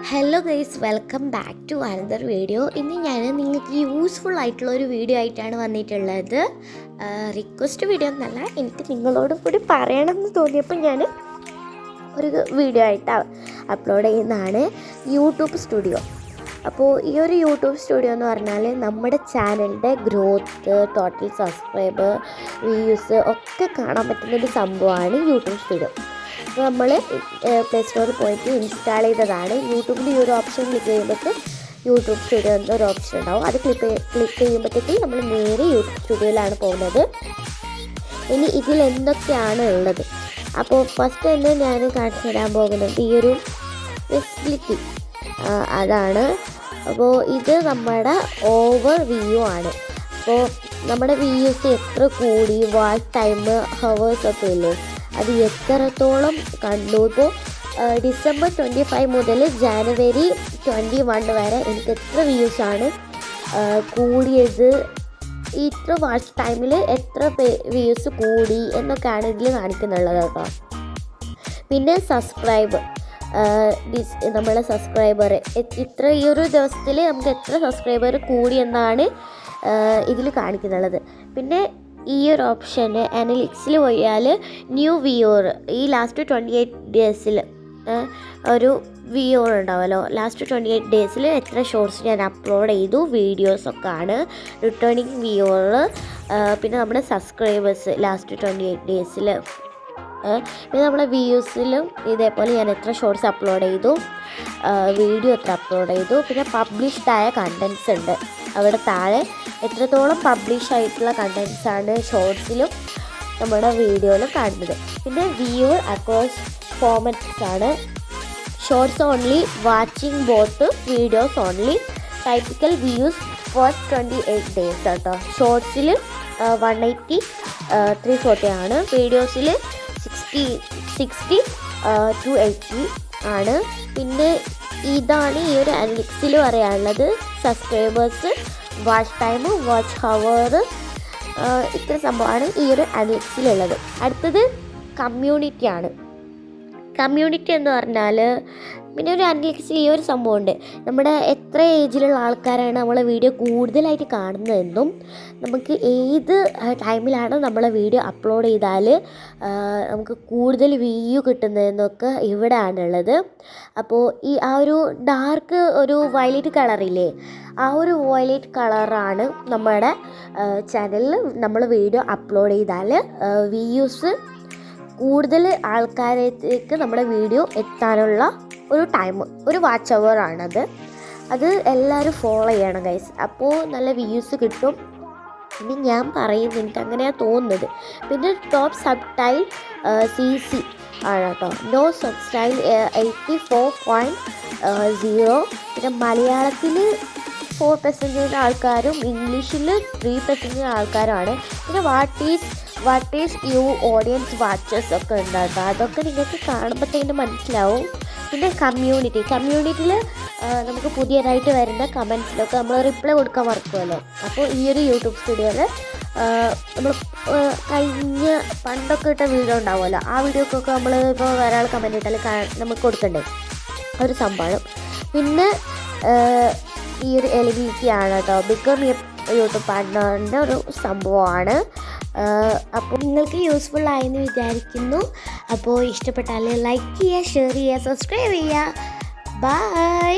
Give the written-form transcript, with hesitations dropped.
Hello guys, welcome back to another video. ഇന്ന് ഞാൻ നിങ്ങൾക്ക് യൂസ്ഫുൾ ആയിട്ടുള്ള ഒരു വീഡിയോ ആയിട്ടാണ് വന്നിട്ടുള്ളത്. റിക്വസ്റ്റ് വീഡിയോ എന്നല്ല, എനിക്ക് നിങ്ങളോടും കൂടി പറയണമെന്ന് തോന്നിയപ്പോൾ ഞാൻ ഒരു വീഡിയോ ആയിട്ട് അപ്ലോഡ് ചെയ്യുന്നതാണ്. YouTube studio. അപ്പോൾ ഈ ഒരു യൂട്യൂബ് സ്റ്റുഡിയോ എന്ന് പറഞ്ഞാൽ നമ്മുടെ ചാനലിൻ്റെ ഗ്രോത്ത്, ടോട്ടൽ സബ്സ്ക്രൈബർ, വ്യൂസ് ഒക്കെ കാണാൻ പറ്റുന്നൊരു സംഭവമാണ് യൂട്യൂബ് സ്റ്റുഡിയോ. അപ്പോൾ നമ്മൾ പ്ലേ സ്റ്റോറിൽ പോയിട്ട് ഇൻസ്റ്റാൾ ചെയ്തതാണ്. യൂട്യൂബിൽ ഈ ഒരു ഓപ്ഷൻ ക്ലിക്ക് ചെയ്യുമ്പോഴത്തേക്ക് യൂട്യൂബ് സ്റ്റുഡിയോ എന്നൊരു ഓപ്ഷൻ ഉണ്ടാവും. അത് ക്ലിക്ക് ചെയ്യുമ്പോഴത്തേക്ക് നമ്മൾ നേരെ യൂട്യൂബ് സ്റ്റുഡിയോയിലാണ് പോകുന്നത്. ഇനി ഇതിൽ എന്തൊക്കെയാണ് ഉള്ളത്, അപ്പോൾ ഫസ്റ്റ് തന്നെ ഞാൻ കാണിച്ചു തരാൻ പോകുന്നത് ഈ ഒരു വിസിബിലിറ്റി അതാണ്. അപ്പോൾ ഇത് നമ്മുടെ ഓവർ വ്യൂ ആണ്. അപ്പോൾ നമ്മുടെ വ്യൂസ് എത്ര കൂടി, വാച്ച് ടൈം, ഹവേഴ്സ് ഒക്കെ ഇല്ലേ, അത് എത്രത്തോളം കണ്ടു. ഇപ്പോൾ ഡിസംബർ 25 മുതൽ ജാനുവരി 21 വരെ എനിക്ക് എത്ര വ്യൂസാണ് കൂടിയത്, ഇത്ര വാച്ച് ടൈമിൽ എത്ര വ്യൂസ് കൂടി എന്നൊക്കെയാണ് ഇതിൽ കാണിക്കുന്നുള്ളത് കേട്ടോ. പിന്നെ സബ്സ്ക്രൈബ്, നമ്മളെ സബ്സ്ക്രൈബർ ഇത്ര ഈ ഒരു ദിവസത്തിൽ നമുക്ക് എത്ര സബ്സ്ക്രൈബർ കൂടി എന്നാണ് ഇതിൽ കാണിക്കുന്നുള്ളത്. പിന്നെ ഈ ഒരു ഓപ്ഷന് അനലിറ്റിക്സിൽ പോയാൽ ന്യൂ വ്യൂവർ, ഈ ലാസ്റ്റ് 28 ഡേയ്സിൽ ഒരു വ്യൂവർ ഉണ്ടാവുമല്ലോ, ലാസ്റ്റ് 28 ഡേയ്സിൽ എത്ര ഷോർട്സ് ഞാൻ അപ്ലോഡ് ചെയ്തു, വീഡിയോസൊക്കെ ആണ്. റിട്ടേണിങ് വ്യൂവർ, പിന്നെ നമ്മുടെ സബ്സ്ക്രൈബേഴ്സ് ലാസ്റ്റ് 28 ഡേയ്സിൽ, പിന്നെ നമ്മുടെ വ്യൂസിലും ഇതേപോലെ ഞാൻ എത്ര ഷോർട്സ് അപ്ലോഡ് ചെയ്തു, വീഡിയോ എത്ര അപ്ലോഡ് ചെയ്തു, പിന്നെ പബ്ലിഷ്ഡ് ആയ കണ്ടൻറ്റ്സ് ഉണ്ട് അവിടെ താഴെ, എത്രത്തോളം പബ്ലിഷ് ആയിട്ടുള്ള കണ്ടൻറ്റ്സാണ് ഷോർട്സിലും നമ്മുടെ വീഡിയോയിലും കാണുന്നത്. പിന്നെ വ്യൂ അക്രോസ് ഫോർമാറ്റ്സ് ആണ്. Shorts only, watching both, videos only, typical views first 28 days കേട്ടോ. ഷോർട്സിൽ 180, 340 ആണ്. വീഡിയോസിൽ 60 to 80 ആണ്. പിന്നെ ഇതാണ് ഈ ഒരു അനലിറ്റിക്സിൽ പറയാനുള്ളത്. Subscribers, watch time, watch hour, ഇത്ര സംഭവമാണ് ഈ ഒരു അനലിറ്റിക്സിലുള്ളത്. അടുത്തത് കമ്മ്യൂണിറ്റിയാണ്. കമ്മ്യൂണിറ്റി എന്ന് പറഞ്ഞാൽ പിന്നെ ഒരു അനലിറ്റിക്സിൽ ഈ ഒരു സംഭവമുണ്ട്. നമ്മുടെ എത്ര ഏജിലുള്ള ആൾക്കാരാണ് നമ്മളെ വീഡിയോ കൂടുതലായിട്ട് കാണുന്നതെന്നും, നമുക്ക് ഏത് ടൈമിലാണ് നമ്മളെ വീഡിയോ അപ്ലോഡ് ചെയ്താൽ നമുക്ക് കൂടുതൽ വ്യൂ കിട്ടുന്നതെന്നൊക്കെ ഇവിടെയാണുള്ളത്. അപ്പോൾ ആ ഒരു ഡാർക്ക് ഒരു വയലറ്റ് കളറില്ലേ, ആ ഒരു വയലറ്റ് കളറാണ് നമ്മുടെ ചാനലിൽ നമ്മൾ വീഡിയോ അപ്ലോഡ് ചെയ്താൽ വ്യൂസ് കൂടുതൽ ആൾക്കാരേക്ക് നമ്മുടെ വീഡിയോ എത്താനുള്ള ഒരു ടൈം, ഒരു വാച്ച് അവർ ആണത്. അത് എല്ലാവരും ഫോളോ ചെയ്യണം ഗൈസ്, അപ്പോൾ നല്ല വ്യൂസ് കിട്ടും. ഇനി ഞാൻ പറയുന്നത് എനിക്ക് അങ്ങനെയാണ് തോന്നുന്നത്. പിന്നെ ടോപ്പ് സബ്ടൈൽ CC ആണ് കേട്ടോ. നോ സബ്ടൈൽ 84.0. പിന്നെ മലയാളത്തിൽ 4% ആൾക്കാരും ഇംഗ്ലീഷിൽ 3% ആൾക്കാരുമാണ്. പിന്നെ what is U audience watches ഒക്കെ ഉണ്ട് കേട്ടോ. അതൊക്കെ നിങ്ങൾക്ക് കാണുമ്പോഴത്തേക്കും മനസ്സിലാവും. പിന്നെ കമ്മ്യൂണിറ്റിയിൽ നമുക്ക് പുതിയതായിട്ട് വരുന്ന കമൻസിലൊക്കെ നമ്മൾ റിപ്ലൈ കൊടുക്കാൻ മറക്കുമല്ലോ. അപ്പോൾ ഈ ഒരു യൂട്യൂബ് സ്റ്റുഡിയോയിൽ നമ്മൾ കഴിഞ്ഞ പണ്ടൊക്കെ ഇട്ട വീഡിയോ ഉണ്ടാവുമല്ലോ, ആ വീഡിയോക്കൊക്കെ നമ്മൾ ഇപ്പോൾ വേറെ ആൾ കമൻറ്റ് ഇട്ടാൽ നമുക്ക് കൊടുക്കണ്ടേ, ഒരു സംഭവം. പിന്നെ ഈ ഒരു എലിജിബിലിറ്റി ആണ് കേട്ടോ. ബിക്കം യൂട്യൂബ് പാർട്ട്ണറിൻ്റെ ഒരു സംഭവമാണ്. അപ്പോൾ നിങ്ങൾക്ക് യൂസ്ഫുൾ ആയെന്ന് വിചാരിക്കുന്നു. അപ്പോൾ ഇഷ്ടപ്പെട്ടാൽ ലൈക്ക് ചെയ്യുക, ഷെയർ ചെയ്യുക, സബ്സ്ക്രൈബ് ചെയ്യുക. ബൈ.